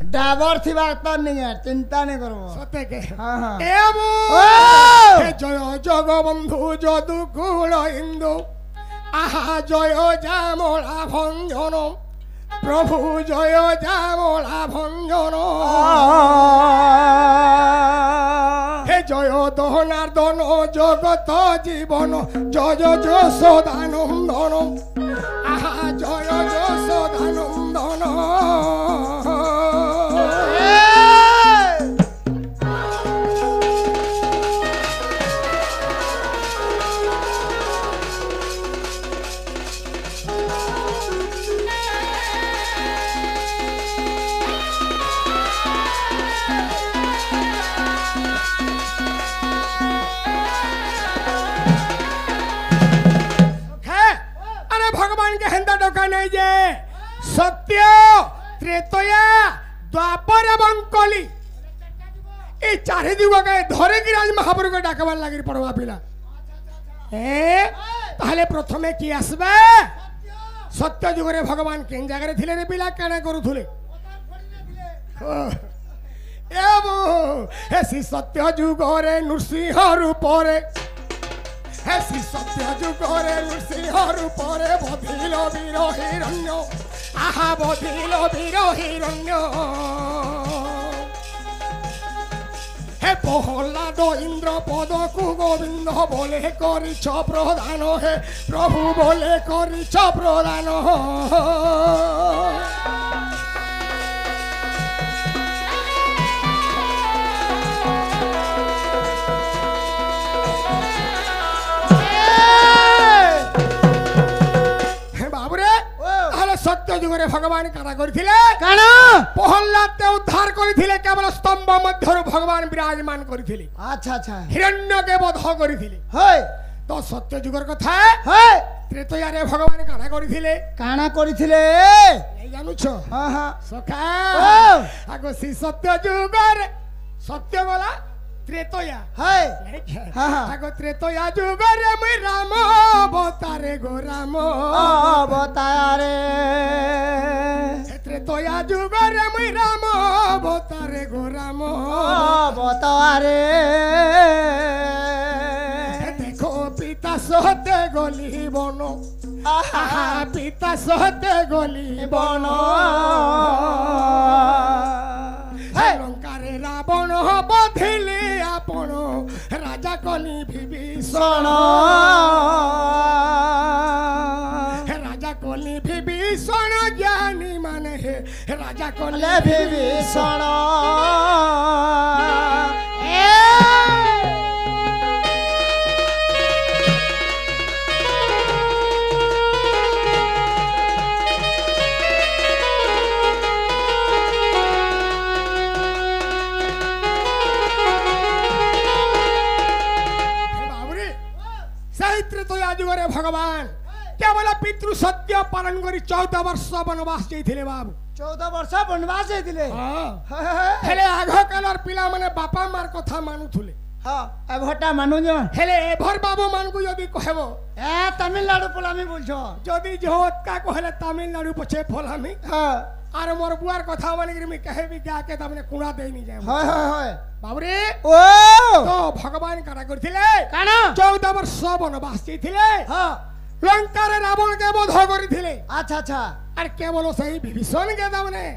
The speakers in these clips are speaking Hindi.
डाबर थी बात नहीं है चिंता नहीं करो सत्य के हाँ हाँ हे जय जगबंधु যদুকুল ইন্দু आहा जय जामला भंजन प्रभु जय जामला भंजन हे जय दहनार्दन जगत जीवन जय यशोदानंदन आहा जय यशोदानंदन नहीं जे सत्य त्रेतया द्वापर एवं कली ए चारि जुग के धरे कि राज महाप्रभु को डाकबार लागि पड़वा पिला ताहले प्रथमे की आसबे सत्य जुग रे भगवान केन जगह रे थिले रे पिला काना करूथुले एबो हे सत्य जुग रे नृसिंह रूप रे हेसी सत्य जुगरे नृसिंह रूपरे बधिल वीर हिरण्य आहा बधिल वीर हिरण्य हे प्रहलाद इंद्र पद को गोविंद बोले करिछ प्रदान हे प्रभु बोले करिछ प्रदान सत्य जुगरे भगवान काना करथिले काना प्रहलाद उद्धार करथिले केवल स्तंभ मध्य भगवान विराजमान करथिले अच्छा अच्छा हिरण्य के वध करथिले होय तो सत्य जुगर कथा होय त्रेतया रे भगवान काना करथिले नहीं जानू छ हां हां सखा आगो सी सत्य जुगर सत्य गला त्रेतया हाय हां हां आगो त्रेतया जुगर मुई राम अवतारे गो राम अवतारे त्रेतया जुगर मुई राम अवतारे गो राम अवतारे देखो पिता सहते गली बनो आहा पिता सहते गली बनो लंकारे रावण बधिले आपण राजा कली विभीषण राजा कली विभीषण ज्ञानी माने हे राजा कली विभीषण जुगरे भगवान केवल पितृ सत्य पालन करी 14 वर्ष वनवास जाइथिले बाबू 14 वर्ष वनवास जाइथिले हां हेले आघ कालर पिला माने बापा मार कथा मानुथुले हां एभटा मानु न हेले एभर बाबू मान को यदि कहबो ए तमिलनाडु पोलामी बोलछो जदि जोत का कहले तमिलनाडु पछे पोलामी हां आर मोर बुआर कथा माने कि मैं कहे भी गा के तमने कुणा देई नहीं जाय हाय हाय हाय बाबरे ओ तो भगवान काना करथिले काना 14 वर्ष वनवास जाइथिले हां लंका रे रावण के वध करथिले अच्छा अच्छा आर केवल सही विभीषण के तमने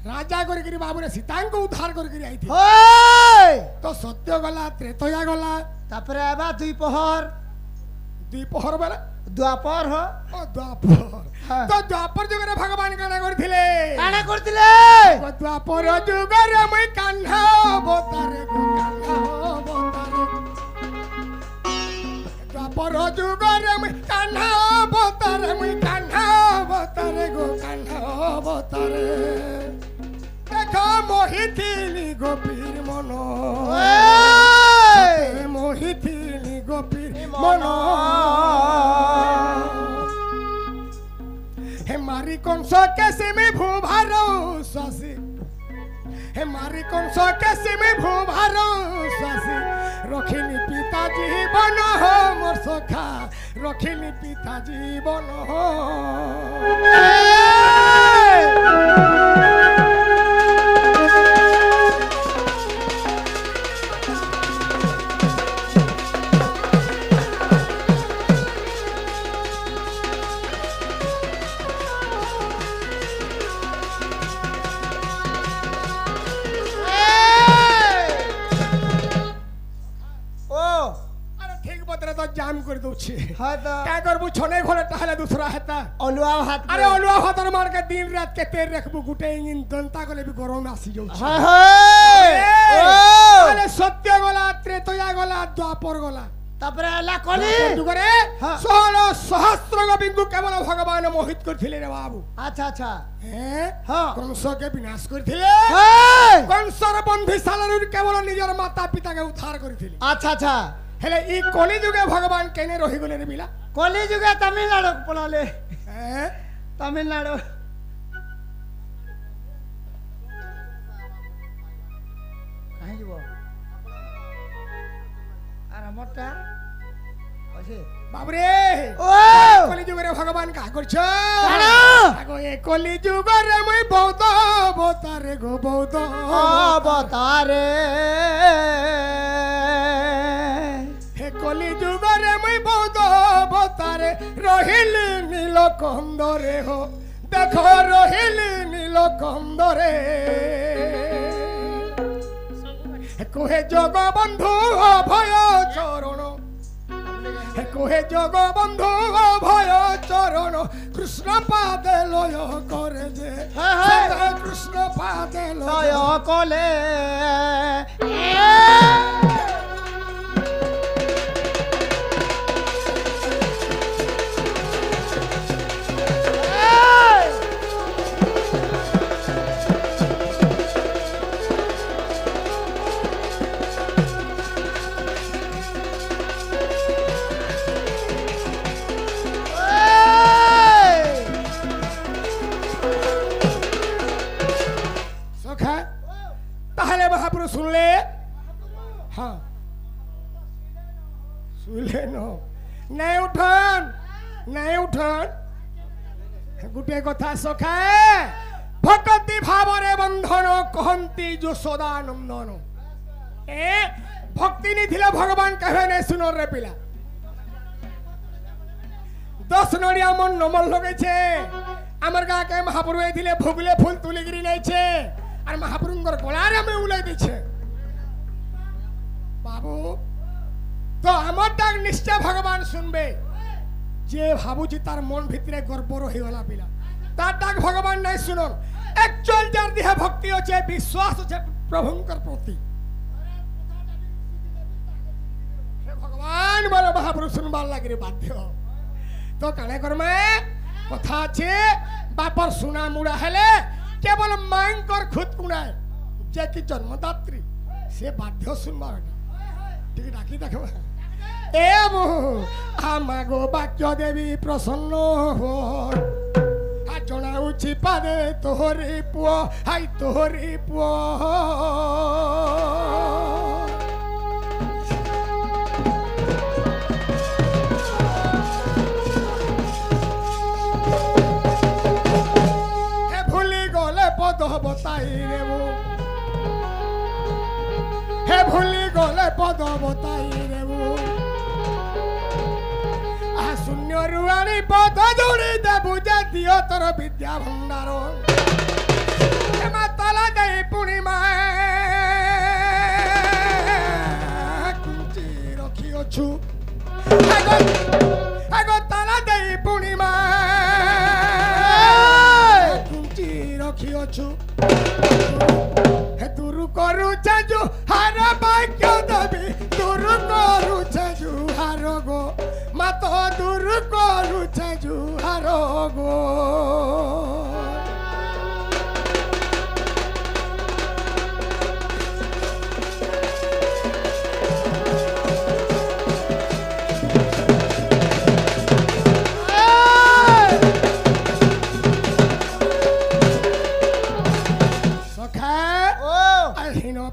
राजा करी करी बाबू रे सीता को उद्धार करी करी आइथि ओय तो सत्य गला त्रेतया गला तापरे आबा द्विपहर बेला द्वापर हो ओ द्वापर तो द्वापर जुगरे भगवान काना करथिले द्वापर जुगरे मैं कान्हा अवतारे गो कान्हा अवतारे द्वापर जुगरे मैं कान्हा अवतारे गो कान्हा अवतारे देखो मोहिथिली गोपीर मनो मोहिथिली गोपीर मनो हे मारी कंस कैसे में भूभारो शशि हे मारी कंस कैसे में भूभारो शशि रखिनी पिता जीवन हो मोर सखा रखिनी पिता जीवन हो कर दउछे हां तो का करबू छने घोड़े टहले दूसरा हेता अलुआ हाथ अरे अलुआ हाथर मार के दिन रात के तेल रखबू गुटे इंजन दंता गले भी गरम आसी जाउछे हाय हाय अरे सत्य गला त्रेतया गला द्वापर गला तापरे आला कली दुगरे 16 सहस्र गोबिंदु केवल भगवान मोहित करथिले रे बाबू अच्छा अच्छा हैं हां कंस के विनाश करथिले कंसर बंधीशाला केवल निजर माता पिता के उद्धार करथिले अच्छा अच्छा हेले ई कली जुगे भगवान केने रहि गले रे बिला कली जुगे तमिलनाडु पलाले हैं तमिलनाडु काहे जीवो आर हमरटा ओसे बाबरे ओ कली जुगे रे भगवान का करछ काना आगो ए कली जुगे रे मई बहुत अवतारे गो बहुत अवतारे हे कली जुगे रे मई बहुत अवतारे रहिल नीलकंदरे हो देखो रहिल नीलकंदरे कोहे जगबंधु अभय चरण कोहे जगबंधु अभय चरण कृष्ण पादे लय करे जे कृष्ण पादे लय कले सुन ले हाँ सुन ले नो नहीं उठन गुटे कथा सखा भक्ति भावरे बंधन कहंती जो सदा नंदन ए भक्ति नहीं थिले भगवान कहे नहीं सुनो रे पिला 10 नड़िया मन नमल लगे छे आमर गा के महापुरुष थिले भोगले फूल तुलिगिरी नहीं छे আর মহাপুরুঙ্গর গলারে আমি উলাই দিছে বাবু তো আমার ডাক নিশ্চয় ভগবান শুনবে যে ভাবুছি তার মন ভিতরে গর্ব রহি গলা পিলা তার ডাক ভগবান নাই শুনুন একচুয়াল যার দেহে ভক্তি আছে বিশ্বাস আছে প্রভুঙ্কর প্রতি হে ভগবান বলে মহাপুরুষ শুনবার লাগি বাধ্য তো কানে করমে কথা আছে বাপর সুনা মুড়া হেলে केवल मांकर खुद कुणाए जे की जन्मदात्री से बाध्य सुनबार ठीक डाकी देखो ए मु आमागो वाक्य देवी प्रसन्न हो आ जणाउछि पादे तोहरी पुओ हाय तोहरी पुओ बताई रेबो हे भूली गले पद बताई रेबो आ शून्य रुआणी पद जोड़ी देबु जे दियो तोर विद्या भंडार हे माताला देई पूर्णिमा कुंची रखी अछु आगो ताला देई पूर्णिमा रखी अछु हे दूर करू छजु हार भाग्य देवी दूर करू छजु हार गो मत दूर करू छजु हार गो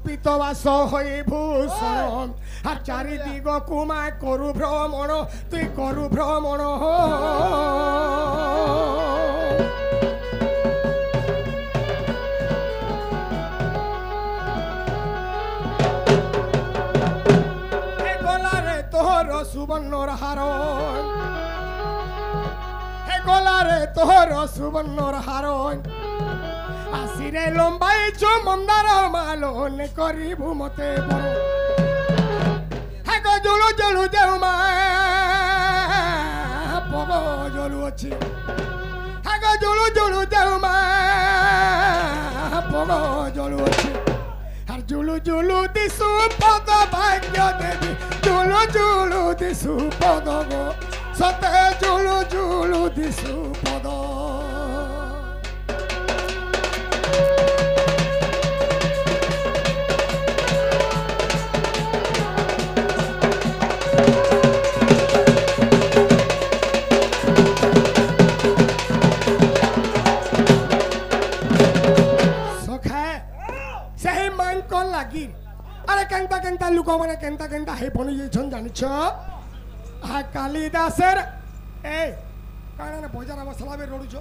পিতবাস হই ভূষণ আর চারিদিগ কুমায় করু ভ্রমণ তুই করু ভ্রমণ গলারে তোর সুবর্ণর হার গলারে তোর সুবর্ণর হার আসিরে লম্বাই চো মন্দার মালন করিবু মতে বড় হ্যাঁ গো জলু জলু দেউ মা জলু আছে হাগ জলু জলু যাও মা পগ জলু আছে আর জুলু জুলু দিশু পদ ভাগ্য দেবী জুলু জুলু দিশু পদ গো সতে জুলু জুলু দিশু পদ লাগি আরে কেনতা কেনতা লোক মানে কেনতা কেনতা হে বনি যাইছন জানিছ কালিদাসের এই কারণ বজার মশলা বে রড়ুছ